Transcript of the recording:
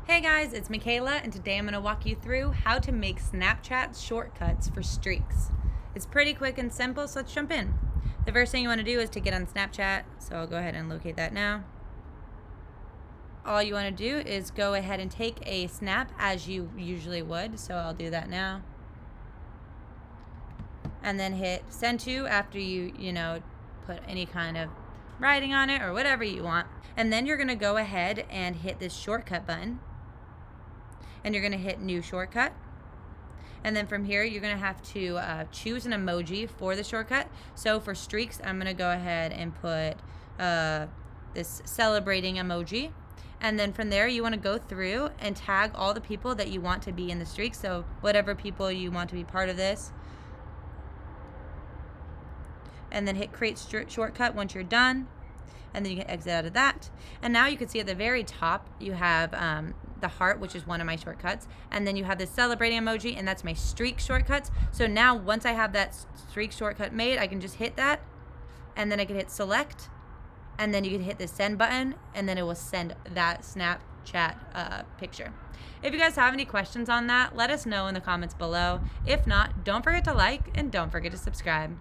Hey guys, it's Michaela, and today I'm going to walk you through how to make Snapchat shortcuts for streaks. It's pretty quick and simple, so let's jump in. The first thing you want to do is to get on Snapchat, so I'll go ahead and locate that now. All you want to do is go ahead and take a snap as you usually would, so I'll do that now. And then hit send to after you put any kind of writing on it or whatever you want. And then you're going to go ahead and hit this shortcut button. And you're going to hit new shortcut. And then from here, you're going to have to choose an emoji for the shortcut. So for streaks, I'm going to go ahead and put this celebrating emoji. And then from there, you want to go through and tag all the people that you want to be in the streak. So whatever people you want to be part of this. And then hit create shortcut once you're done. And then you can exit out of that. And now you can see at the very top, you have the heart, which is one of my shortcuts. And then you have the celebrating emoji, and that's my streak shortcuts. So now once I have that streak shortcut made, I can just hit that. And then I can hit select. And then you can hit the send button, and then it will send that Snapchat picture. If you guys have any questions on that, let us know in the comments below. If not, don't forget to like and don't forget to subscribe.